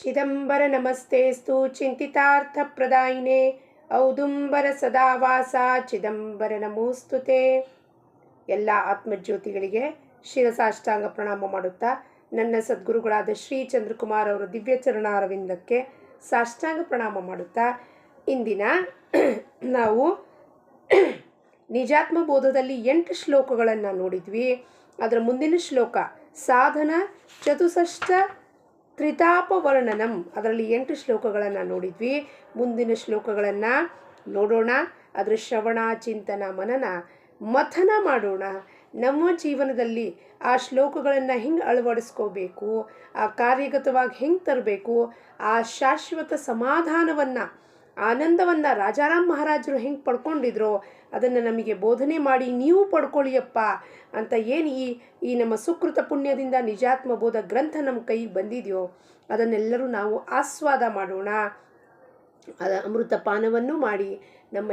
ಚಿದಂಬರ ನಮಸ್ತೆಸ್ತು ಚಿಂತಿತಾರ್ಥಪ್ರದಾಯಿನೇ ಔದುಂಬರ ಸದಾವಾಸ ಚಿದಂಬರ ನಮೋಸ್ತುತೆ. ಎಲ್ಲ ಆತ್ಮಜ್ಯೋತಿಗಳಿಗೆ ಶಿರಸಾಷ್ಟಾಂಗ ಪ್ರಣಾಮ ಮಾಡುತ್ತಾ ನನ್ನ ಸದ್ಗುರುಗಳಾದ ಶ್ರೀ ಚಂದ್ರಕುಮಾರ್ ಅವರ ದಿವ್ಯ ಚರಣಾರವಿಂದಕ್ಕೆ ಸಾಷ್ಟಾಂಗ ಪ್ರಣಾಮ ಮಾಡುತ್ತಾ ಇಂದಿನ ನಾವು ನಿಜಾತ್ಮ ಬೋಧದಲ್ಲಿ 8 ಶ್ಲೋಕಗಳನ್ನು ನೋಡಿದ್ವಿ. ಅದರ ಮುಂದಿನ ಶ್ಲೋಕ ಸಾಧನ ಚತುಷ್ಷಷ್ಟ ತ್ರಿತಾಪವರ್ಣನಂ, ಅದರಲ್ಲಿ 8 ಶ್ಲೋಕಗಳನ್ನು ನೋಡಿದ್ವಿ. ಮುಂದಿನ ಶ್ಲೋಕಗಳನ್ನು ನೋಡೋಣ. ಅದರ ಶ್ರವಣ, ಚಿಂತನ, ಮಥನ ಮಾಡೋಣ. ನಮ್ಮ ಜೀವನದಲ್ಲಿ ಆ ಶ್ಲೋಕಗಳನ್ನು ಹೆಂಗೆ ಅಳವಡಿಸ್ಕೋಬೇಕು, ಆ ಕಾರ್ಯಗತವಾಗಿ ಹೆಂಗೆ ತರಬೇಕು, ಆ ಶಾಶ್ವತ ಸಮಾಧಾನವನ್ನು, ಆನಂದವನ್ನು ರಾಜಾರಾಮ್ ಮಹಾರಾಜರು ಹೆಂಗೆ ಪಡ್ಕೊಂಡಿದ್ರೋ ಅದನ್ನು ನಮಗೆ ಬೋಧನೆ ಮಾಡಿ ನೀವು ಪಡ್ಕೊಳ್ಳಿಯಪ್ಪ ಅಂತ ಏನು ಈ ನಮ್ಮ ಸುಕೃತ ಪುಣ್ಯದಿಂದ ನಿಜಾತ್ಮ ಬೋಧ ಗ್ರಂಥ ನಮ್ಮ ಕೈಗೆ ಬಂದಿದೆಯೋ ಅದನ್ನೆಲ್ಲರೂ ನಾವು ಆಸ್ವಾದ ಮಾಡೋಣ. ಅಮೃತ ಪಾನವನ್ನು ಮಾಡಿ ನಮ್ಮ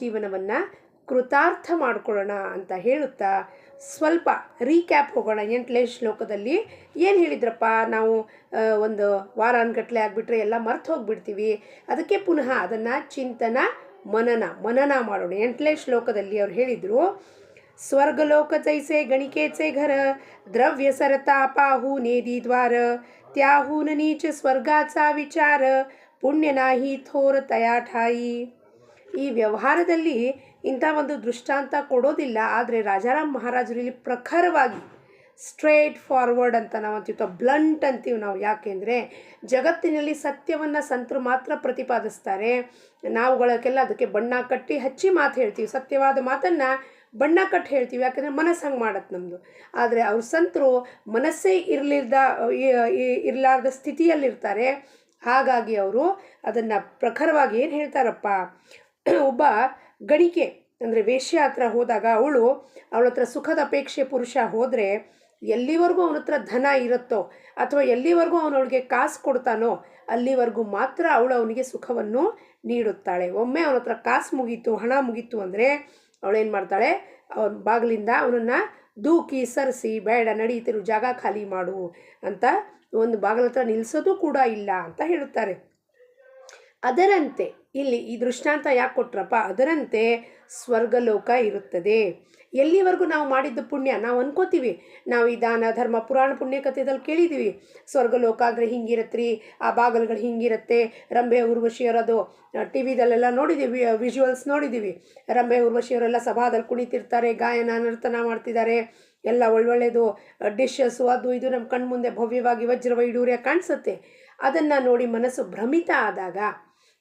ಜೀವನವನ್ನು ಕೃತಾರ್ಥ ಮಾಡ್ಕೊಳ್ಳೋಣ ಅಂತ ಹೇಳುತ್ತಾ ಸ್ವಲ್ಪ ರೀಕ್ಯಾಪ್ ಹೋಗೋಣ. 8ನೇ ಶ್ಲೋಕದಲ್ಲಿ ಏನು ಹೇಳಿದ್ರಪ್ಪ, ನಾವು ಒಂದು ವಾರಾನ್ಗಟ್ಟಲೆ ಆಗಿಬಿಟ್ರೆ ಎಲ್ಲ ಮರ್ತು ಹೋಗಿಬಿಡ್ತೀವಿ. ಅದಕ್ಕೆ ಪುನಃ ಅದನ್ನು ಚಿಂತನ ಮನನ ಮಾಡೋಣ. 8ನೇ ಶ್ಲೋಕದಲ್ಲಿ ಅವ್ರು ಹೇಳಿದರು, ಸ್ವರ್ಗಲೋಕ ಜೈಸೆ ಗಣಿಕೆ ಘರ ದ್ರವ್ಯ ಸರತಾ ಪಾಹು ನೇದಿ ದ್ವಾರ ತ್ಯಾಹೂನ ನೀಚ ಸ್ವರ್ಗಾಚಾ ವಿಚಾರ ಪುಣ್ಯನಾಹಿ ಥೋರ ತಯಾಠಾಯಿ. ಈ ವ್ಯವಹಾರದಲ್ಲಿ ಇಂಥ ಒಂದು ದೃಷ್ಟಾಂತ ಕೊಡೋದಿಲ್ಲ, ಆದರೆ ರಾಜಾರಾಮ್ ಮಹಾರಾಜರಲ್ಲಿ ಪ್ರಖರವಾಗಿ ಸ್ಟ್ರೇಟ್ ಫಾರ್ವರ್ಡ್ ಅಂತ ನಾವು ಅಂತೀವಿ, ಬ್ಲಂಟ್ ಅಂತೀವಿ ನಾವು. ಯಾಕೆಂದರೆ ಜಗತ್ತಿನಲ್ಲಿ ಸತ್ಯವನ್ನು ಸಂತರು ಮಾತ್ರ ಪ್ರತಿಪಾದಿಸ್ತಾರೆ. ನಾವುಗಳಕ್ಕೆಲ್ಲ ಅದಕ್ಕೆ ಬಣ್ಣ ಕಟ್ಟಿ ಹಚ್ಚಿ ಮಾತು ಹೇಳ್ತೀವಿ, ಸತ್ಯವಾದ ಮಾತನ್ನು ಬಣ್ಣ ಕಟ್ಟಿ ಹೇಳ್ತೀವಿ, ಯಾಕಂದರೆ ಮನಸ್ಸು ಹಂಗೆ ಮಾಡತ್ತೆ ನಮ್ಮದು. ಆದರೆ ಅವ್ರ ಸಂತರು ಮನಸ್ಸೇ ಇರಲಾರ್ದ ಸ್ಥಿತಿಯಲ್ಲಿರ್ತಾರೆ. ಹಾಗಾಗಿ ಅವರು ಅದನ್ನು ಪ್ರಖರವಾಗಿ ಏನು ಹೇಳ್ತಾರಪ್ಪ, ಒಬ್ಬ ಗಣಿಕೆ ಅಂದರೆ ವೇಶ್ಯ ಹತ್ರ ಹೋದಾಗ ಅವಳ ಹತ್ರ ಸುಖದ ಅಪೇಕ್ಷೆ ಪುರುಷ ಹೋದರೆ ಎಲ್ಲಿವರೆಗೂ ಅವನ ಹತ್ರ ಧನ ಇರುತ್ತೋ ಅಥವಾ ಎಲ್ಲಿವರೆಗೂ ಅವನವಳಿಗೆ ಕಾಸು ಕೊಡ್ತಾನೋ ಅಲ್ಲಿವರೆಗೂ ಮಾತ್ರ ಅವನಿಗೆ ಸುಖವನ್ನು ನೀಡುತ್ತಾಳೆ. ಒಮ್ಮೆ ಅವನ ಹತ್ರ ಕಾಸು ಮುಗೀತು, ಹಣ ಮುಗೀತು ಅಂದರೆ ಅವಳೇನು ಮಾಡ್ತಾಳೆ, ಅವನ ಬಾಗಿಲಿಂದ ಅವನನ್ನು ದೂಕಿ ಸರಿಸಿ ಬೇಡ ನಡೀತಿರು ಜಾಗ ಖಾಲಿ ಮಾಡು ಅಂತ ಒಂದು ಬಾಗಿಲ ಹತ್ರ ನಿಲ್ಲಿಸೋದು ಕೂಡ ಇಲ್ಲ ಅಂತ ಹೇಳುತ್ತಾರೆ. ಅದರಂತೆ ಇಲ್ಲಿ ಈ ದೃಷ್ಟಾಂತ ಯಾಕೆ ಕೊಟ್ರಪ್ಪ, ಅದರಂತೆ ಸ್ವರ್ಗಲೋಕ ಇರುತ್ತದೆ. ಎಲ್ಲಿವರೆಗೂ ನಾವು ಮಾಡಿದ್ದ ಪುಣ್ಯ ನಾವು ಅನ್ಕೋತೀವಿ, ನಾವು ಈ ದಾನ ಧರ್ಮ ಪುರಾಣ ಪುಣ್ಯಕಥೆದಲ್ಲಿ ಕೇಳಿದ್ದೀವಿ, ಸ್ವರ್ಗಲೋಕ ಅಂದರೆ ಹಿಂಗಿರತ್ರಿ, ಆ ಬಾಗಲ್ಗಳು ಹಿಂಗಿರುತ್ತೆ. ರಂಭೆ ಊರ್ವಶಿಯರದು ಟಿ ವಿದಲ್ಲೆಲ್ಲ ನೋಡಿದ್ದೀವಿ, ವಿಜುವಲ್ಸ್ ನೋಡಿದ್ದೀವಿ. ರಂಭೆ ಊರ್ವಶಿಯವರೆಲ್ಲ ಸಭಾದಲ್ಲಿ ಕುಣಿತಿರ್ತಾರೆ, ಗಾಯನ ನರ್ತನ ಮಾಡ್ತಿದ್ದಾರೆ, ಎಲ್ಲ ಒಳ್ಳೊಳ್ಳೆಯದು ಡಿಶಸ್ಸು ಅದು ಇದು ನಮ್ಮ ಕಣ್ಣು ಮುಂದೆ ಭವ್ಯವಾಗಿ ವಜ್ರ ವೈಡೂರ್ಯ ಕಾಣಿಸುತ್ತೆ. ಅದನ್ನು ನೋಡಿ ಮನಸ್ಸು ಭ್ರಮಿತ ಆದಾಗ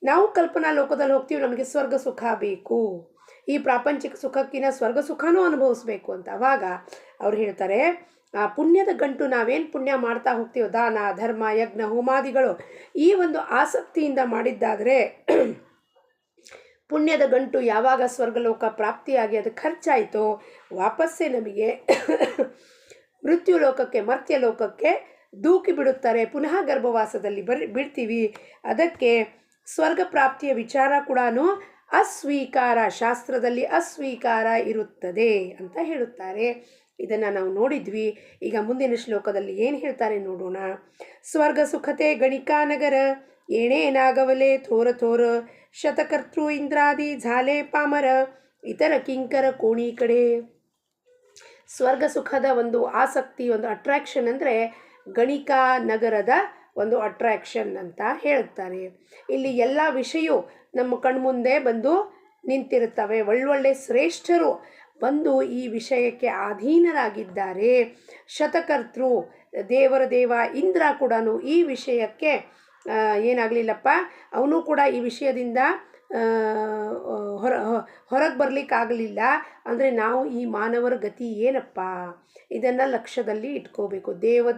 ನಾವು ಕಲ್ಪನಾ ಲೋಕದಲ್ಲಿ ಹೋಗ್ತೀವಿ, ನಮಗೆ ಸ್ವರ್ಗ ಸುಖ ಬೇಕು, ಈ ಪ್ರಾಪಂಚಿಕ ಸುಖಕ್ಕಿಂತ ಸ್ವರ್ಗ ಸುಖನೂ ಅನುಭವಿಸ್ಬೇಕು ಅಂತ. ಆವಾಗ ಅವ್ರು ಹೇಳ್ತಾರೆ, ಆ ಪುಣ್ಯದ ಗಂಟು ನಾವೇನು ಪುಣ್ಯ ಮಾಡ್ತಾ ಹೋಗ್ತೀವೋ, ದಾನ ಧರ್ಮ ಯಜ್ಞ ಹೋಮಾದಿಗಳು, ಈ ಒಂದು ಆಸಕ್ತಿಯಿಂದ ಮಾಡಿದ್ದಾದರೆ ಪುಣ್ಯದ ಗಂಟು ಯಾವಾಗ ಸ್ವರ್ಗಲೋಕ ಪ್ರಾಪ್ತಿಯಾಗಿ ಅದು ಖರ್ಚಾಯಿತೋ ವಾಪಸ್ಸೇ ನಮಗೆ ಮೃತ್ಯು ಲೋಕಕ್ಕೆ ಮರ್ತ್ಯ ಲೋಕಕ್ಕೆ ದೂಕಿ ಬಿಡುತ್ತಾರೆ, ಪುನಃ ಗರ್ಭವಾಸದಲ್ಲಿ ಬಿಡ್ತೀವಿ. ಅದಕ್ಕೆ ಸ್ವರ್ಗ ಪ್ರಾಪ್ತಿಯ ವಿಚಾರ ಕೂಡ ಅಸ್ವೀಕಾರ, ಶಾಸ್ತ್ರದಲ್ಲಿ ಅಸ್ವೀಕಾರ ಇರುತ್ತದೆ ಅಂತ ಹೇಳುತ್ತಾರೆ. ಇದನ್ನು ನಾವು ನೋಡಿದ್ವಿ. ಈಗ ಮುಂದಿನ ಶ್ಲೋಕದಲ್ಲಿ ಏನು ಹೇಳ್ತಾರೆ ನೋಡೋಣ. ಸ್ವರ್ಗ ಸುಖತೆ ಗಣಿಕಾ ನಗರ ಏಣೇನಾಗವಲೆ ಥೋರ ಶತಕರ್ತೃ ಇಂದ್ರಾದಿ ಝಾಲೆ ಪಾಮರ ಇತರ ಕಿಂಕರ ಕೋಣಿ ಕಡೆ. ಸ್ವರ್ಗ ಸುಖದ ಒಂದು ಆಸಕ್ತಿ, ಒಂದು ಅಟ್ರಾಕ್ಷನ್ ಅಂದರೆ ಗಣಿಕಾ ನಗರದ ಒಂದು ಅಟ್ರಾಕ್ಷನ್ ಅಂತ ಹೇಳ್ತಾರೆ. ಇಲ್ಲಿ ಎಲ್ಲ ವಿಷಯ ನಮ್ಮ ಕಣ್ಮುಂದೆ ಬಂದು ನಿಂತಿರುತ್ತವೆ. ಒಳ್ಳೊಳ್ಳೆ ಶ್ರೇಷ್ಠರು ಬಂದು ಈ ವಿಷಯಕ್ಕೆ ಅಧೀನರಾಗಿದ್ದಾರೆ. ಶತಕರ್ತೃ ದೇವ ಇಂದ್ರ ಕೂಡ ಈ ವಿಷಯಕ್ಕೆ ಏನಾಗಲಿಲ್ಲಪ್ಪ, ಅವನು ಕೂಡ ಈ ವಿಷಯದಿಂದ ಹೊರಗೆ ಬರಲಿಕ್ಕಾಗಲಿಲ್ಲ. ಅಂದರೆ ನಾವು ಈ ಮಾನವರ ಗತಿ ಏನಪ್ಪ, ಇದನ್ನು ಲಕ್ಷ್ಯದಲ್ಲಿ ಇಟ್ಕೋಬೇಕು.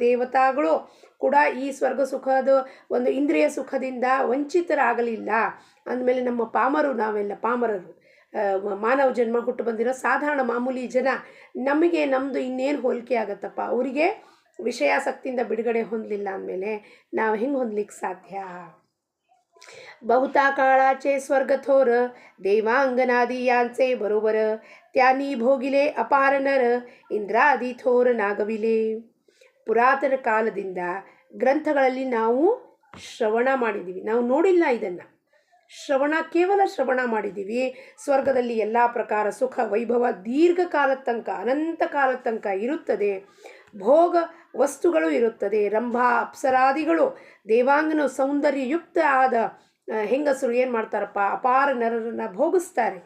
ದೇವತಾಗಳು ಕೂಡ ಈ ಸ್ವರ್ಗ ಸುಖದ ಒಂದು ಇಂದ್ರಿಯ ಸುಖದಿಂದ ವಂಚಿತರಾಗಲಿಲ್ಲ. ಅಂದಮೇಲೆ ನಮ್ಮ ನಾವೆಲ್ಲ ಪಾಮರರು, ಮಾನವ ಜನ್ಮ ಹುಟ್ಟು ಬಂದಿರೋ ಸಾಧಾರಣ ಮಾಮೂಲಿ ಜನ, ನಮಗೆ ನಮ್ಮದು ಇನ್ನೇನು ಹೋಲಿಕೆ ಆಗತ್ತಪ್ಪ. ಅವರಿಗೆ ವಿಷಯಾಸಕ್ತಿಯಿಂದ ಬಿಡುಗಡೆ ಹೊಂದಲಿಲ್ಲ ಅಂದಮೇಲೆ ನಾವು ಹೆಂಗೆ ಹೊಂದಲಿಕ್ಕೆ ಸಾಧ್ಯ. बहुता काळाचे स्वर्गथोर देवांगनादी यांचे बरोबर त्यांनी भोगिले अपार नर ಇಂದ್ರಾದಿ ಥೋರ ನಾಗವಿಲೆ. ಪುರಾತನ ಕಾಲದಿಂದ ಗ್ರಂಥಗಳಲ್ಲಿ ನಾವು ಶ್ರವಣ ಮಾಡಿದ್ದೀವಿ, ನಾವು ನೋಡಿಲ್ಲ ಇದನ್ನು. ಕೇವಲ ಶ್ರವಣ ಮಾಡಿದ್ದೀವಿ. ಸ್ವರ್ಗದಲ್ಲಿ ಎಲ್ಲ ಪ್ರಕಾರ ಸುಖ ವೈಭವ ದೀರ್ಘಕಾಲದ ತನಕ, ಅನಂತ ಕಾಲದ ತನಕ ಇರುತ್ತದೆ. ಭೋಗ ವಸ್ತುಗಳು ಇರುತ್ತದೆ. ರಂಭಾ ಅಪ್ಸರಾದಿಗಳು, ದೇವಾಂಗನ ಸೌಂದರ್ಯಯುಕ್ತ ಆದ ಹೆಂಗಸರು ಏನು ಮಾಡ್ತಾರಪ್ಪ, ಅಪಾರ ನರರನ್ನು ಭೋಗಿಸ್ತಾರೆ.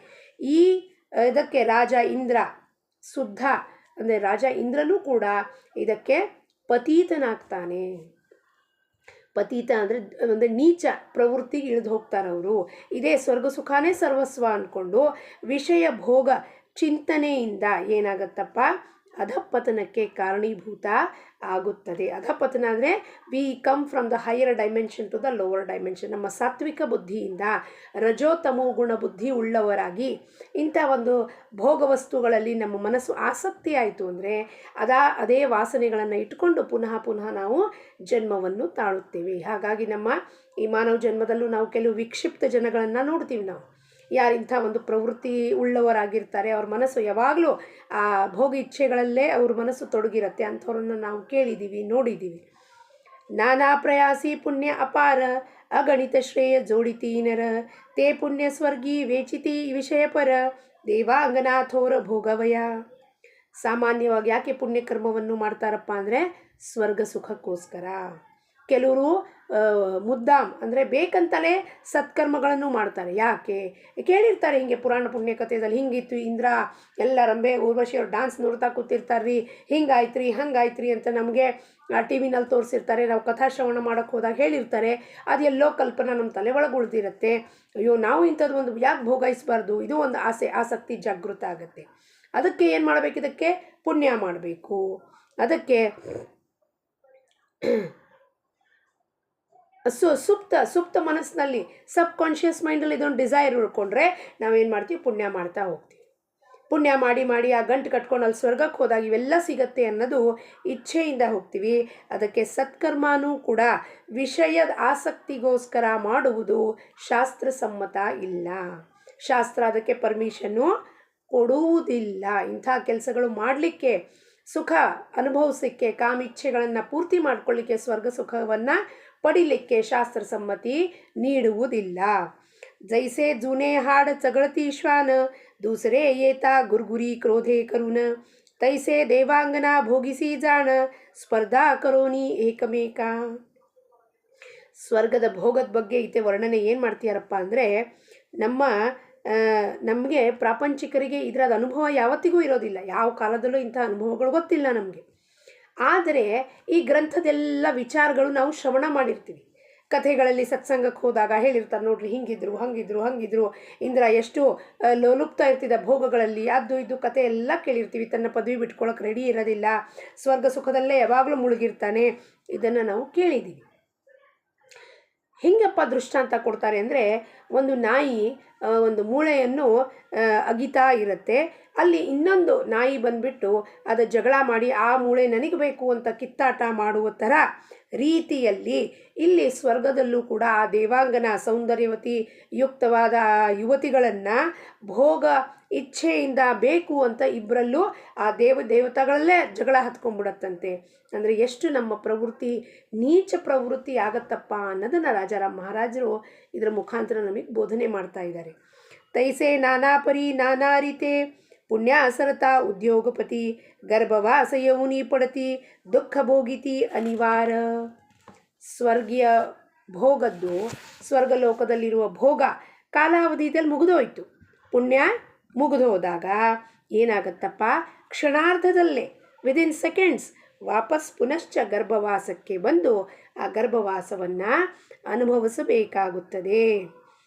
ಇದಕ್ಕೆ ರಾಜ ಇಂದ್ರ ಶುದ್ಧ ಅಂದರೆ ರಾಜ ಇಂದ್ರನೂ ಕೂಡ ಇದಕ್ಕೆ ಪತೀತನಾಗ್ತಾನೆ. ಪತೀತ ಅಂದರೆ ಒಂದು ನೀಚ ಪ್ರವೃತ್ತಿಗೆ ಇಳಿದು ಹೋಗ್ತಾರೆ ಅವರು. ಇದೇ ಸ್ವರ್ಗ ಸುಖಾನೇ ಸರ್ವಸ್ವ ಅಂದ್ಕೊಂಡು ವಿಷಯ ಭೋಗ ಚಿಂತನೆಯಿಂದ ಏನಾಗತ್ತಪ್ಪ, ಅಧಪತನಕ್ಕೆ ಕಾರಣೀಭೂತ ಆಗುತ್ತದೆ. ಅಧಪತನ ಅಂದರೆ we come from the higher dimension to the lower dimension. ನಮ್ಮ ಸಾತ್ವಿಕ ಬುದ್ಧಿಯಿಂದ ರಜೋತಮೋ ಗುಣ ಬುದ್ಧಿ ಉಳ್ಳವರಾಗಿ ಇಂಥ ಒಂದು ಭೋಗ ವಸ್ತುಗಳಲ್ಲಿ ನಮ್ಮ ಮನಸ್ಸು ಆಸಕ್ತಿ ಆಯಿತು ಅಂದರೆ ಅದೇ ವಾಸನೆಗಳನ್ನು ಇಟ್ಕೊಂಡು ಪುನಃ ಪುನಃ ನಾವು ಜನ್ಮವನ್ನು ತಾಳುತ್ತೇವೆ. ಹಾಗಾಗಿ ನಮ್ಮ ಈ ಮಾನವ ಜನ್ಮದಲ್ಲೂ ನಾವು ಕೆಲವು ವಿಕ್ಷಿಪ್ತ ಜನಗಳನ್ನು ನೋಡ್ತೀವಿ. ನಾವು ಯಾರಿಂಥ ಒಂದು ಪ್ರವೃತ್ತಿ ಉಳ್ಳವರಾಗಿರ್ತಾರೆ, ಅವ್ರ ಮನಸ್ಸು ಯಾವಾಗಲೂ ಆ ಭೋಗ ಇಚ್ಛೆಗಳಲ್ಲೇ ಅವ್ರ ಮನಸ್ಸು ತೊಡಗಿರುತ್ತೆ. ಅಂಥವ್ರನ್ನು ನಾವು ಕೇಳಿದ್ದೀವಿ, ನೋಡಿದ್ದೀವಿ. ನಾನಾ ಪ್ರಯಾಸಿ ಪುಣ್ಯ ಅಪಾರ ಅಗಣಿತ ಶ್ರೇಯ ಜೋಡಿತಿ ನರ ತೇ ಪುಣ್ಯ ಸ್ವರ್ಗಿ ವೇಚಿತಿ ವಿಷಯಪರ ದೇವಾಂಗನಾಥೋರ ಭೋಗವಯ. ಸಾಮಾನ್ಯವಾಗಿ ಯಾಕೆ ಪುಣ್ಯಕರ್ಮವನ್ನು ಮಾಡ್ತಾರಪ್ಪ ಅಂದರೆ ಸ್ವರ್ಗ ಸುಖಕ್ಕೋಸ್ಕರ. ಕೆಲವರು ಮುದ್ದಾಮ್ ಅಂದರೆ ಬೇಕಂತಲೇ ಸತ್ಕರ್ಮಗಳನ್ನು ಮಾಡ್ತಾರೆ. ಯಾಕೆ ಕೇಳಿರ್ತಾರೆ, ಹಿಂಗೆ ಪುರಾಣ ಪುಣ್ಯಕಥೆಯಲ್ಲಿ ಹಿಂಗಿತ್ತು, ಇಂದ್ರ ಎಲ್ಲ ರಂಬೆ ಊರ್ವಶಿಯವ್ರು ಡ್ಯಾನ್ಸ್ ನೋಡ್ತಾ ಕೂತಿರ್ತಾರೆ ರೀ, ಹಿಂಗಾಯ್ತು ರೀ ಹಂಗಾಯ್ತು ರೀ ಅಂತ ನಮಗೆ ಟಿ ವಿನಲ್ಲಿ ತೋರಿಸಿರ್ತಾರೆ. ನಾವು ಕಥಾಶ್ರವಣ ಮಾಡೋಕ್ಕೆ ಹೋದಾಗ ಹೇಳಿರ್ತಾರೆ. ಅದು ಎಲ್ಲೋ ಕಲ್ಪನಾ ನಮ್ಮ ತಲೆ ಒಳಗೆ ಉಳಿದಿರುತ್ತೆ. ಅಯ್ಯೋ ನಾವು ಇಂಥದ್ದು ಒಂದು ಯಾಕೆ ಭೋಗಾಯಿಸಬಾರ್ದು, ಇದು ಒಂದು ಆಸಕ್ತಿ ಜಾಗೃತ ಆಗುತ್ತೆ. ಅದಕ್ಕೆ ಏನು ಮಾಡಬೇಕು, ಇದಕ್ಕೆ ಪುಣ್ಯ ಮಾಡಬೇಕು. ಅದಕ್ಕೆ ಸುಪ್ತ ಮನಸ್ಸಿನಲ್ಲಿ ಸಬ್ ಕಾನ್ಷಿಯಸ್ ಮೈಂಡಲ್ಲಿ ಇದೊಂದು ಡಿಸೈರ್ ಉಳ್ಕೊಂಡ್ರೆ ನಾವೇನು ಮಾಡ್ತೀವಿ, ಪುಣ್ಯ ಮಾಡ್ತಾ ಹೋಗ್ತೀವಿ. ಪುಣ್ಯ ಮಾಡಿ ಮಾಡಿ ಆ ಗಂಟು ಕಟ್ಕೊಂಡು ಅಲ್ಲಿ ಸ್ವರ್ಗಕ್ಕೆ ಹೋದಾಗ ಇವೆಲ್ಲ ಸಿಗತ್ತೆ ಅನ್ನೋದು ಇಚ್ಛೆಯಿಂದ ಹೋಗ್ತೀವಿ. ಅದಕ್ಕೆ ಸತ್ಕರ್ಮನೂ ಕೂಡ ವಿಷಯದ ಆಸಕ್ತಿಗೋಸ್ಕರ ಮಾಡುವುದು ಶಾಸ್ತ್ರಸಮ್ಮತ ಇಲ್ಲ. ಶಾಸ್ತ್ರ ಅದಕ್ಕೆ ಪರ್ಮಿಷನ್ನು ಕೊಡುವುದಿಲ್ಲ. ಇಂಥ ಕೆಲಸಗಳು ಮಾಡಲಿಕ್ಕೆ, ಸುಖ ಅನುಭವಿಸಲಿಕ್ಕೆ, ಕಾಮಿಚ್ಛೆಗಳನ್ನು ಪೂರ್ತಿ ಮಾಡ್ಕೊಳ್ಳಿಕ್ಕೆ, ಸ್ವರ್ಗ ಸುಖವನ್ನು ಪಡಿಲಿಕ್ಕೆ ಶಾಸ್ತ್ರ ಸಮ್ಮತಿ ನೀಡುವುದಿಲ್ಲ. ಜೈಸೆ ಜೂನೆ ಹಾಡ ಚಗಳತಿ ಶ್ವಾನ ದೂಸರೆ ಏತಾ ಗುರ್ಗುರಿ ಕ್ರೋಧೆ ಕರುಣ ತೈಸೆ ದೇವಾಂಗನ ಭೋಗಿಸಿ ಜಾಣ ಸ್ಪರ್ಧಾ ಕರೋನಿ ಏಕಮೇಕ. ಸ್ವರ್ಗದ ಭೋಗದ ಬಗ್ಗೆ ಇತ್ತೆ ವರ್ಣನೆ ಏನು ಮಾಡ್ತೀಯಾರಪ್ಪ ಅಂದರೆ, ನಮಗೆ ಪ್ರಾಪಂಚಿಕರಿಗೆ ಇದರದ ಅನುಭವ ಯಾವತ್ತಿಗೂ ಇರೋದಿಲ್ಲ. ಯಾವ ಕಾಲದಲ್ಲೂ ಇಂಥ ಅನುಭವಗಳು ಗೊತ್ತಿಲ್ಲ ನಮಗೆ. ಆದರೆ ಈ ಗ್ರಂಥದೆಲ್ಲ ವಿಚಾರಗಳು ನಾವು ಶ್ರವಣ ಮಾಡಿರ್ತೀವಿ. ಕಥೆಗಳಲ್ಲಿ ಸತ್ಸಂಗಕ್ಕೆ ಹೋದಾಗ ಹೇಳಿರ್ತಾರೆ, ನೋಡ್ರಿ ಹಿಂಗಿದ್ರು ಹಂಗಿದ್ರು ಇಂದ್ರ ಎಷ್ಟು ಲೋಲುಪ್ತ ಇರ್ತಿದ್ದ ಭೋಗಗಳಲ್ಲಿ, ಅದು ಇದು ಕಥೆ ಎಲ್ಲ ಕೇಳಿರ್ತೀವಿ. ತನ್ನ ಪದವಿ ಬಿಟ್ಕೊಳ್ಳೋಕೆ ರೆಡಿ ಇರೋದಿಲ್ಲ, ಸ್ವರ್ಗ ಸುಖದಲ್ಲೇ ಯಾವಾಗಲೂ ಮುಳುಗಿರ್ತಾನೆ, ಇದನ್ನು ನಾವು ಕೇಳಿದ್ದೀವಿ. ಹಿಂಗಪ್ಪ ದೃಷ್ಟಾಂತ ಕೊಡ್ತಾರೆ ಅಂದರೆ, ಒಂದು ನಾಯಿ ಒಂದು ಮೂಳೆಯನ್ನು ಅಗಿತಾ ಇರುತ್ತೆ. ಅಲ್ಲಿ ಇನ್ನೊಂದು ನಾಯಿ ಬಂದುಬಿಟ್ಟು ಅದು ಜಗಳ ಮಾಡಿ ಆ ಮೂಳೆ ನನಗೆ ಬೇಕು ಅಂತ ಕಿತ್ತಾಟ ಮಾಡುವ ಥರ ರೀತಿಯಲ್ಲಿ ಇಲ್ಲಿ ಸ್ವರ್ಗದಲ್ಲೂ ಕೂಡ ಆ ದೇವಾಂಗನ ಸೌಂದರ್ಯವತಿ ಯುಕ್ತವಾದ ಯುವತಿಗಳನ್ನು ಭೋಗ ಇಚ್ಛೆಯಿಂದ ಬೇಕು ಅಂತ ಇಬ್ಬರಲ್ಲೂ ಆ ದೇವತೆಗಳಲ್ಲೇ ಜಗಳ ಹತ್ಕೊಂಡ್ಬಿಡತ್ತಂತೆ. ಅಂದರೆ ಎಷ್ಟು ನಮ್ಮ ಪ್ರವೃತ್ತಿ ನೀಚ ಪ್ರವೃತ್ತಿ ಆಗತ್ತಪ್ಪ ಅನ್ನೋದನ್ನು ರಾಜಾರಾಮ್ ಮಹಾರಾಜರು ಇದರ ಮುಖಾಂತರ ನಮಗೆ ಬೋಧನೆ ಮಾಡ್ತಾ ಇದ್ದಾರೆ. ತೈಸೆ ನಾನಾ ಪರಿ ನಾನಾ ರೀತೆ ಪುಣ್ಯ ಅಸರತಾ ಉದ್ಯೋಗಪತಿ ಗರ್ಭವಾಸ ಯೌನಿ ಪಡತಿ ದುಃಖ ಭೋಗಿತಿ ಅನಿವಾರ. ಸ್ವರ್ಗೀಯ ಭೋಗದ್ದು, ಸ್ವರ್ಗಲೋಕದಲ್ಲಿರುವ ಭೋಗ ಕಾಲಾವಧಿಯಲ್ಲಿ ಮುಗಿದೋಯ್ತು. ಪುಣ್ಯ ಮುಗಿದೋದಾಗ ಏನಾಗತ್ತಪ್ಪ, ಕ್ಷಣಾರ್ಧದಲ್ಲೇ ವಿದಿನ್ ಸೆಕೆಂಡ್ಸ್ ವಾಪಸ್ ಪುನಶ್ಚ ಗರ್ಭವಾಸಕ್ಕೆ ಬಂದು ಆ ಗರ್ಭವಾಸವನ್ನು ಅನುಭವಿಸಬೇಕಾಗುತ್ತದೆ.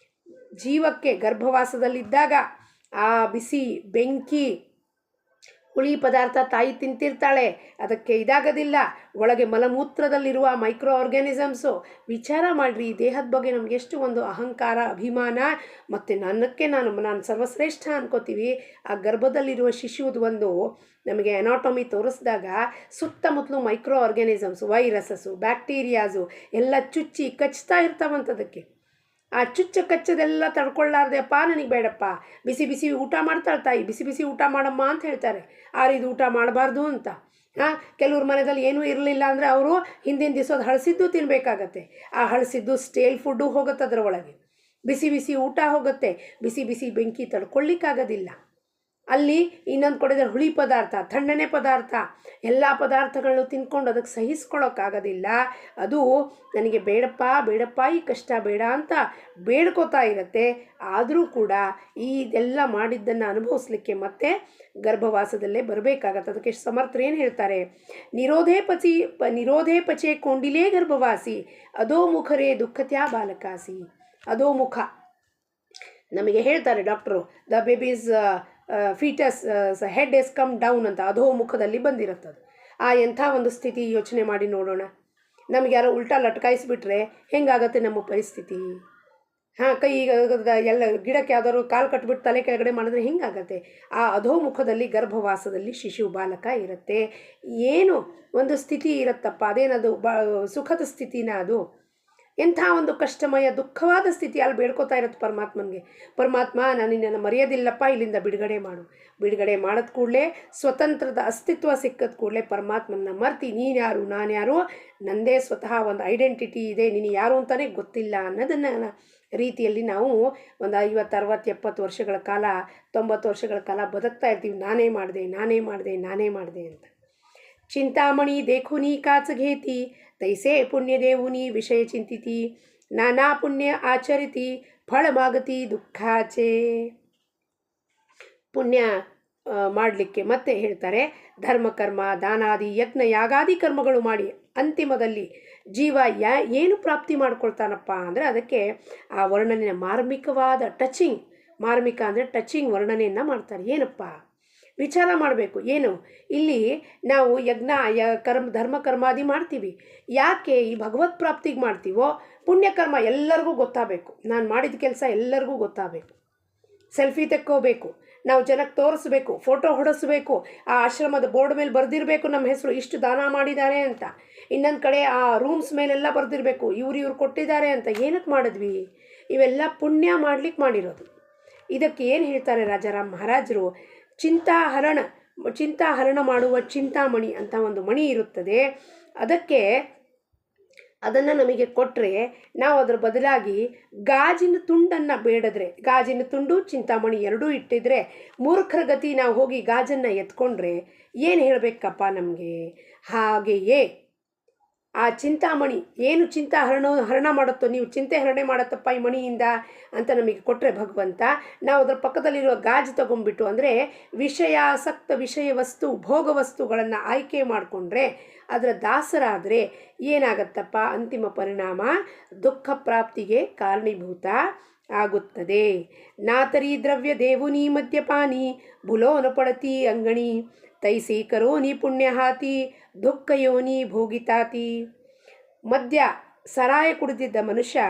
ಜೀವಕ್ಕೆ ಗರ್ಭವಾಸದಲ್ಲಿದ್ದಾಗ ಆ ಬಿಸಿ ಬೆಂಕಿ ಹುಳಿ ಪದಾರ್ಥ ತಾಯಿ ತಿಂತಿರ್ತಾಳೆ, ಅದಕ್ಕೆ ಇದಾಗೋದಿಲ್ಲ. ಒಳಗೆ ಮಲಮೂತ್ರದಲ್ಲಿರುವ ಮೈಕ್ರೋ ಆರ್ಗ್ಯಾನಿಸಮ್ಸು, ವಿಚಾರ ಮಾಡಿರಿ ದೇಹದ ಬಗ್ಗೆ ನಮಗೆ ಎಷ್ಟು ಒಂದು ಅಹಂಕಾರ ಅಭಿಮಾನ, ಮತ್ತು ನಾನು ಸರ್ವಶ್ರೇಷ್ಠ ಅನ್ಕೋತೀವಿ. ಆ ಗರ್ಭದಲ್ಲಿರುವ ಶಿಶುವುದು ಒಂದು ನಮಗೆ ಅನಾಟಮಿ ತೋರಿಸಿದಾಗ ಸುತ್ತಮುತ್ತಲು ಮೈಕ್ರೋ ಆರ್ಗ್ಯಾನಿಸಮ್ಸು, ವೈರಸಸ್ಸು, ಬ್ಯಾಕ್ಟೀರಿಯಾಸು ಎಲ್ಲ ಚುಚ್ಚಿ ಕಚ್ತಾ ಇರ್ತಾವಂಥದಕ್ಕೆ. ಆ ಕಚ್ಚದೆಲ್ಲ ತಡ್ಕೊಳ್ಳಾರ್ದೆಪ್ಪ, ನನಗೆ ಬೇಡಪ್ಪ, ಬಿಸಿ ಬಿಸಿ ಊಟ ಮಾಡ್ತಾಳೆ ತಾಯಿ, ಬಿಸಿ ಬಿಸಿ ಊಟ ಮಾಡಮ್ಮ ಅಂತ ಹೇಳ್ತಾರೆ. ಆರಿದು ಊಟ ಮಾಡಬಾರ್ದು ಅಂತ. ಕೆಲವ್ರ ಮನೆಯಲ್ಲಿ ಏನೂ ಇರಲಿಲ್ಲ ಅಂದರೆ ಅವರು ಹಿಂದಿನ ದಿವಸದ ಹಳಸಿದ್ದು ತಿನ್ನಬೇಕಾಗತ್ತೆ. ಆ ಹಳಸಿದ್ದು ಸ್ಟೇಲ್ ಫುಡ್ಡು ಹೋಗುತ್ತೆ ಅದರ ಒಳಗೆ, ಬಿಸಿ ಬಿಸಿ ಊಟ ಹೋಗುತ್ತೆ, ಬಿಸಿ ಬಿಸಿ ಬೆಂಕಿ ತಡ್ಕೊಳ್ಳಿಕ್ಕಾಗೋದಿಲ್ಲ. ಅಲ್ಲಿ ಇನ್ನೊಂದು ಕಡೆ ಹುಳಿ ಪದಾರ್ಥ, ತಣ್ಣನೆ ಪದಾರ್ಥ, ಎಲ್ಲ ಪದಾರ್ಥಗಳನ್ನು ತಿಂದ್ಕೊಂಡು ಅದಕ್ಕೆ ಸಹಿಸ್ಕೊಳ್ಳೋಕ್ಕಾಗೋದಿಲ್ಲ. ಅದು ನನಗೆ ಬೇಡಪ್ಪ ಬೇಡಪ್ಪ ಈ ಕಷ್ಟ ಬೇಡ ಅಂತ ಬೇಡ್ಕೋತಾ ಇರುತ್ತೆ. ಆದರೂ ಕೂಡ ಇದೆಲ್ಲ ಮಾಡಿದ್ದನ್ನು ಅನುಭವಿಸ್ಲಿಕ್ಕೆ ಮತ್ತೆ ಗರ್ಭವಾಸದಲ್ಲೇ ಬರಬೇಕಾಗತ್ತೆ. ಅದಕ್ಕೆ ಸಮರ್ಥರು ಏನು ಹೇಳ್ತಾರೆ, ನಿರೋಧೇ ಪಚೆ ಕೊಂಡಿಲೇ ಗರ್ಭವಾಸಿ, ಅದೋ ಮುಖರೇ ದುಃಖತ್ಯಾ ಬಾಲಕಾಸಿ. ಅದೋ ಮುಖ ನಮಗೆ ಹೇಳ್ತಾರೆ doctor, the babies fetus head is come down ಅಂತ, ಅಧೋ ಮುಖದಲ್ಲಿ ಬಂದಿರುತ್ತದು. ಎಂಥ ಒಂದು ಸ್ಥಿತಿ ಯೋಚನೆ ಮಾಡಿ ನೋಡೋಣ. ನಮಗೆ ಯಾರೋ ಉಲ್ಟಾ ಲಟ್ಕಾಯಿಸ್ಬಿಟ್ರೆ ಹೆಂಗಾಗತ್ತೆ ನಮ್ಮ ಪರಿಸ್ಥಿತಿ? ಕೈ ಎಲ್ಲ ಗಿಡಕ್ಕೆ ಯಾವ್ದಾದ್ರು ಕಾಲು ಕಟ್ಬಿಟ್ಟು ತಲೆ ಕೆಳಗಡೆ ಮಾಡಿದ್ರೆ ಹಿಂಗಾಗತ್ತೆ. ಆ ಅಧೋಮುಖದಲ್ಲಿ ಗರ್ಭವಾಸದಲ್ಲಿ ಶಿಶು ಬಾಲಕ ಇರುತ್ತೆ. ಏನು ಒಂದು ಸ್ಥಿತಿ ಇರುತ್ತಪ್ಪ, ಅದೇನದು ಸುಖದ ಸ್ಥಿತಿನ ಅದು? ಎಂಥ ಒಂದು ಕಷ್ಟಮಯ ದುಃಖವಾದ ಸ್ಥಿತಿ ಅಲ್ಲಿ ಬೇಡ್ಕೋತಾ ಇರುತ್ತೆ ಪರಮಾತ್ಮನಿಗೆ. ಪರಮಾತ್ಮ ನಾನು ನಿನ್ನನ್ನು ಮರೆಯೋದಿಲ್ಲಪ್ಪ, ಇಲ್ಲಿಂದ ಬಿಡುಗಡೆ ಮಾಡು. ಬಿಡುಗಡೆ ಮಾಡಿದ ಕೂಡಲೇ ಸ್ವತಂತ್ರದ ಅಸ್ತಿತ್ವ ಸಿಕ್ಕದ ಕೂಡಲೇ ಪರಮಾತ್ಮನ ಮರ್ತಿ ನೀನ್ಯಾರು ನಾನ್ಯಾರು, ನನ್ನದೇ ಸ್ವತಃ ಒಂದು ಐಡೆಂಟಿಟಿ ಇದೆ, ನೀನು ಯಾರು ಅಂತಲೇ ಗೊತ್ತಿಲ್ಲ ಅನ್ನೋದನ್ನು ರೀತಿಯಲ್ಲಿ ನಾವು ಒಂದು 50, 60, 70 ವರ್ಷಗಳ ಕಾಲ, 90 ವರ್ಷಗಳ ಕಾಲ ಬದುಕ್ತಾ ಇರ್ತೀವಿ. ನಾನೇ ಮಾಡಿದೆ ಅಂತ. ಚಿಂತಾಮಣಿ ದೇಖುನಿ ಕಾಚ ಘೇತಿ, ತೈಸೆ ಪುಣ್ಯ ದೇವುನಿ ವಿಷಯ ಚಿಂತಿತಿ, ನಾನಾ ಪುಣ್ಯ ಆಚರಿತಿ, ಫಳ ಮಾಗತಿ ದುಃಖಾಚೆ. ಪುಣ್ಯ ಮಾಡಲಿಕ್ಕೆ ಮತ್ತೆ ಹೇಳ್ತಾರೆ, ಧರ್ಮಕರ್ಮ, ದಾನಾದಿ, ಯಜ್ಞ, ಯಾಗಾದಿ ಕರ್ಮಗಳು ಮಾಡಿ ಅಂತಿಮದಲ್ಲಿ ಜೀವ ಏನು ಪ್ರಾಪ್ತಿ ಮಾಡ್ಕೊಳ್ತಾನಪ್ಪ ಅಂದರೆ ಅದಕ್ಕೆ ಆ ವರ್ಣನೆಯ ಮಾರ್ಮಿಕವಾದ ಟಚಿಂಗ್, ಮಾರ್ಮಿಕ ಅಂದರೆ ಟಚಿಂಗ್ ವರ್ಣನೆಯನ್ನು ಮಾಡ್ತಾರೆ. ಏನಪ್ಪ ವಿಚಾರ ಮಾಡಬೇಕು. ಏನು ಇಲ್ಲಿ ನಾವು ಯಜ್ಞ ಧರ್ಮ ಕರ್ಮಾದಿ ಮಾಡ್ತೀವಿ, ಯಾಕೆ ಈ ಭಗವತ್ ಪ್ರಾಪ್ತಿಗೆ ಮಾಡ್ತೀವೋ? ಪುಣ್ಯಕರ್ಮ ಎಲ್ಲರಿಗೂ ಗೊತ್ತಾಗಬೇಕು, ನಾನು ಮಾಡಿದ ಕೆಲಸ ಎಲ್ಲರಿಗೂ ಗೊತ್ತಾಗಬೇಕು, ಸೆಲ್ಫಿ ತೆಕ್ಕೋಬೇಕು, ನಾವು ಜನಕ್ಕೆ ತೋರಿಸ್ಬೇಕು, ಫೋಟೋ ಹೊಡೆಸ್ಬೇಕು, ಆ ಆಶ್ರಮದ ಬೋರ್ಡ್ ಮೇಲೆ ಬರೆದಿರಬೇಕು ನಮ್ಮ ಹೆಸರು, ಇಷ್ಟು ದಾನ ಮಾಡಿದ್ದಾರೆ ಅಂತ. ಇನ್ನೊಂದು ಕಡೆ ಆ ರೂಮ್ಸ್ ಮೇಲೆಲ್ಲ ಬರೆದಿರಬೇಕು, ಇವ್ರು ಕೊಟ್ಟಿದ್ದಾರೆ ಅಂತ. ಏನಕ್ಕೆ ಮಾಡಿದ್ವಿ? ಇವೆಲ್ಲ ಪುಣ್ಯ ಮಾಡ್ಲಿಕ್ಕೆ ಮಾಡಿರೋದು. ಇದಕ್ಕೆ ಏನು ಹೇಳ್ತಾರೆ ರಾಜಾರಾಮ್ ಮಹಾರಾಜರು? ಚಿಂತಾಹರಣ ಮಾಡುವ ಚಿಂತಾಮಣಿ ಅಂತ ಒಂದು ಮಣಿ ಇರುತ್ತದೆ. ಅದನ್ನು ನಮಗೆ ಕೊಟ್ಟರೆ ನಾವು ಅದರ ಬದಲಾಗಿ ಗಾಜಿನ ತುಂಡನ್ನು ಬೇಡದ್ರೆ, ಗಾಜಿನ ತುಂಡು ಚಿಂತಾಮಣಿ ಎರಡೂ ಇಟ್ಟಿದ್ರೆ ಮೂರ್ಖರ ಗತಿ. ನಾವು ಹೋಗಿ ಗಾಜನ್ನು ಎತ್ಕೊಂಡ್ರೆ ಏನು ಹೇಳಬೇಕಪ್ಪ ನಮಗೆ? ಹಾಗೆಯೇ ಆ ಚಿಂತಾಮಣಿ ಏನು ಹರಣ ಮಾಡುತ್ತೋ, ನೀವು ಚಿಂತೆ ಹರಣೆ ಮಾಡತ್ತಪ್ಪ ಈ ಮಣಿಯಿಂದ ಅಂತ ನಮಗೆ ಕೊಟ್ಟರೆ ಭಗವಂತ, ನಾವು ಅದರ ಪಕ್ಕದಲ್ಲಿರುವ ಗಾಜು ತಗೊಂಡ್ಬಿಟ್ಟು, ಅಂದರೆ ವಿಷಯಾಸಕ್ತ ವಿಷಯ ವಸ್ತು ಭೋಗ ವಸ್ತುಗಳನ್ನು ಆಯ್ಕೆ ಮಾಡಿಕೊಂಡ್ರೆ, ಅದರ ದಾಸರಾದರೆ ಏನಾಗತ್ತಪ್ಪ? ಅಂತಿಮ ಪರಿಣಾಮ ದುಃಖ ಪ್ರಾಪ್ತಿಗೆ ಕಾರಣೀಭೂತ ಆಗುತ್ತದೆ. ನಾತರಿ ದ್ರವ್ಯ ದೇವುನಿ ಮದ್ಯಪಾನಿ, ಬುಲೋನ ಪಡತಿ ಅಂಗಣಿ, ತೈಸಿ ಕರೋನಿ ಪುಣ್ಯಹಾತಿ, ದುಃಖ ಯೋನಿ ಭೋಗಿತಾತಿ. ಮದ್ಯ ಸರಾಯ ಕುಡಿದಿದ್ದ ಮನುಷ್ಯ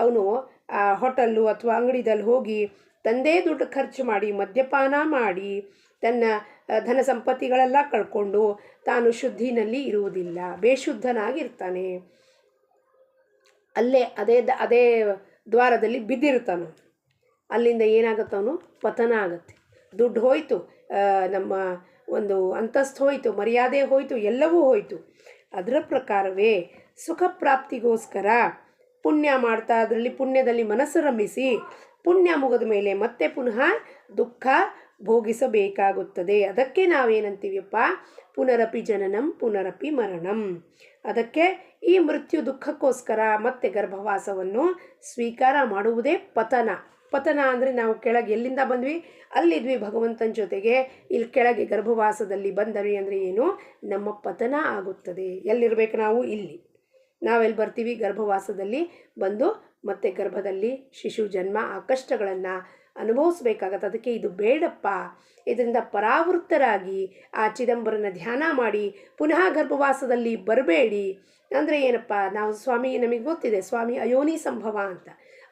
ಅವನು ಹೋಟೆಲ್ಲು ಅಥವಾ ಅಂಗಡಿದಲ್ಲಿ ಹೋಗಿ ತಂದೇ ದುಡ್ಡು ಖರ್ಚು ಮಾಡಿ ಮದ್ಯಪಾನ ಮಾಡಿ ತನ್ನ ಧನ ಸಂಪತ್ತಿಗಳೆಲ್ಲ ಕಳ್ಕೊಂಡು ತಾನು ಶುದ್ಧಿನಲ್ಲಿ ಇರುವುದಿಲ್ಲ, ಬೇಶುದ್ಧನಾಗಿರ್ತಾನೆ. ಅಲ್ಲೇ ಅದೇ ದ್ವಾರದಲ್ಲಿ ಬಿದ್ದಿರ್ತಾನು. ಅಲ್ಲಿಂದ ಏನಾಗುತ್ತವನು ಪತನ ಆಗುತ್ತೆ. ದುಡ್ಡು ಹೋಯಿತು, ನಮ್ಮ ಒಂದು ಅಂತಸ್ತು ಹೋಯಿತು, ಮರ್ಯಾದೆ ಹೋಯಿತು, ಎಲ್ಲವೂ ಹೋಯಿತು. ಅದರ ಪ್ರಕಾರವೇ ಸುಖ ಪ್ರಾಪ್ತಿಗೋಸ್ಕರ ಪುಣ್ಯ ಮಾಡ್ತಾ ಅದರಲ್ಲಿ ಪುಣ್ಯದಲ್ಲಿ ಮನಸ್ಸು ರಮಿಸಿ ಪುಣ್ಯ ಮುಗಿದ ಮೇಲೆ ಮತ್ತೆ ಪುನಃ ದುಃಖ ಭೋಗಿಸಬೇಕಾಗುತ್ತದೆ. ಅದಕ್ಕೆ ನಾವೇನಂತೀವಿಯಪ್ಪ? ಪುನರಪಿ ಜನನಂ ಪುನರಪಿ ಮರಣಂ. ಅದಕ್ಕೆ ಈ ಮೃತ್ಯು ದುಃಖಕ್ಕೋಸ್ಕರ ಮತ್ತೆ ಗರ್ಭವಾಸವನ್ನು ಸ್ವೀಕಾರ ಮಾಡುವುದೇ ಪತನ. ಪತನ ಅಂದರೆ ನಾವು ಕೆಳಗೆ ಎಲ್ಲಿಂದ ಬಂದ್ವಿ ಅಲ್ಲಿದ್ವಿ ಭಗವಂತನ ಜೊತೆಗೆ, ಇಲ್ಲಿ ಕೆಳಗೆ ಗರ್ಭವಾಸದಲ್ಲಿ ಬಂದ್ವಿ ಅಂದರೆ ಏನು? ನಮ್ಮ ಪತನ ಆಗುತ್ತದೆ. ಎಲ್ಲಿರ್ಬೇಕು ನಾವು? ಇಲ್ಲಿ. ನಾವೆಲ್ಲಿ ಬರ್ತೀವಿ? ಗರ್ಭವಾಸದಲ್ಲಿ ಬಂದು ಮತ್ತೆ ಗರ್ಭದಲ್ಲಿ ಶಿಶು ಜನ್ಮ, ಆ ಕಷ್ಟಗಳನ್ನು ಅನುಭವಿಸ್ಬೇಕಾಗತ್ತೆ. ಅದಕ್ಕೆ ಇದು ಬೇಡಪ್ಪ. ಇದರಿಂದ ಪರಾವೃತ್ತರಾಗಿ ಆ ಚಿದಂಬರನ ಧ್ಯಾನ ಮಾಡಿ ಪುನಃ ಗರ್ಭವಾಸದಲ್ಲಿ ಬರಬೇಡಿ. ಅಂದರೆ ಏನಪ್ಪ? ನಾವು ಸ್ವಾಮಿ, ನಮಗೆ ಗೊತ್ತಿದೆ ಸ್ವಾಮಿ ಅಯೋನಿ ಸಂಭವ ಅಂತ,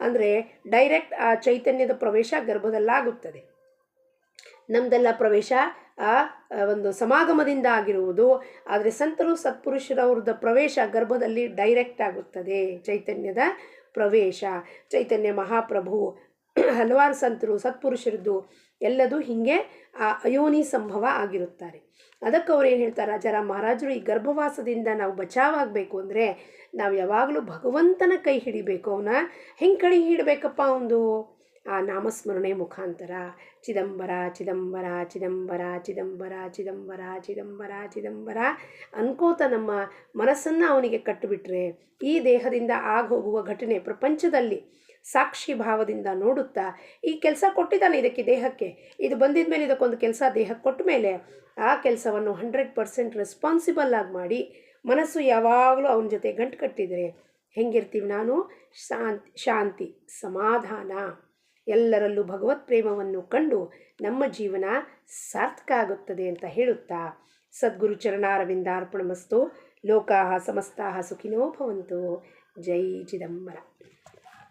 ಅಂದರೆ ಡೈರೆಕ್ಟ್ ಆ ಚೈತನ್ಯದ ಪ್ರವೇಶ ಗರ್ಭದಲ್ಲಾಗುತ್ತದೆ. ನಮ್ಮದೆಲ್ಲ ಪ್ರವೇಶ ಆ ಒಂದು ಸಮಾಗಮದಿಂದ ಆಗಿರುವುದು. ಆದರೆ ಸಂತರು ಸತ್ಪುರುಷರವ್ರದ್ದು ಪ್ರವೇಶ ಗರ್ಭದಲ್ಲಿ ಡೈರೆಕ್ಟ್ ಆಗುತ್ತದೆ. ಚೈತನ್ಯದ ಪ್ರವೇಶ, ಚೈತನ್ಯ ಮಹಾಪ್ರಭು, ಹಲವಾರು ಸಂತರು ಸತ್ಪುರುಷರದ್ದು ಎಲ್ಲದೂ ಹೀಗೆ ಆ ಅಯೋನಿ ಸಂಭವ ಆಗಿರುತ್ತಾರೆ. ಅದಕ್ಕೆ ಅವ್ರು ಏನು ಹೇಳ್ತಾರೆ ರಾಜಾರಾಮ್ ಮಹಾರಾಜರು, ಈ ಗರ್ಭವಾಸದಿಂದ ನಾವು ಬಚಾವಾಗಬೇಕು ಅಂದರೆ ನಾವು ಯಾವಾಗಲೂ ಭಗವಂತನ ಕೈ ಹಿಡಿಬೇಕು. ಅವನ ಹೆಂಗೆ ಕೈ ಹಿಡಬೇಕಪ್ಪ? ಒಂದು ಆ ನಾಮಸ್ಮರಣೆ ಮುಖಾಂತರ ಚಿದಂಬರ ಚಿದಂಬರ ಚಿದಂಬರ ಚಿದಂಬರ ಚಿದಂಬರ ಚಿದಂಬರ ಚಿದಂಬರ ಅನ್ಕೋತ ನಮ್ಮ ಮನಸ್ಸನ್ನು ಅವನಿಗೆ ಕಟ್ಟಿಬಿಟ್ರೆ ಈ ದೇಹದಿಂದ ಆಗೋಗುವ ಘಟನೆ ಪ್ರಪಂಚದಲ್ಲಿ ಸಾಕ್ಷಿ ಭಾವದಿಂದ ನೋಡುತ್ತಾ, ಈ ಕೆಲಸ ಕೊಟ್ಟಿದ್ದಾನೆ ಇದಕ್ಕೆ, ದೇಹಕ್ಕೆ ಇದು ಬಂದಿದ ಮೇಲೆ ಇದಕ್ಕೊಂದು ಕೆಲಸ ದೇಹಕ್ಕೆ ಕೊಟ್ಟ ಮೇಲೆ ಆ ಕೆಲಸವನ್ನು 100% ರೆಸ್ಪಾನ್ಸಿಬಲ್ ಆಗಿ ಮಾಡಿ ಮನಸ್ಸು ಯಾವಾಗಲೂ ಅವನ ಜೊತೆ ಗಂಟು ಕಟ್ಟಿದರೆ ಹೆಂಗಿರ್ತೀವಿ? ನಾನು ಶಾಂತಿ ಸಮಾಧಾನ ಎಲ್ಲರಲ್ಲೂ ಭಗವತ್ ಪ್ರೇಮವನ್ನು ಕಂಡು ನಮ್ಮ ಜೀವನ ಸಾರ್ಥಕ ಆಗುತ್ತದೆ ಅಂತ ಹೇಳುತ್ತಾ, ಸದ್ಗುರು ಚರಣಾರವಿಂದಾರ್ಪಣಮಸ್ತು. ಲೋಕಾಃ ಸಮಸ್ತಾಃ ಸುಖಿನೋ ಭವಂತು. ಜೈ ಚಿದಂಬರ.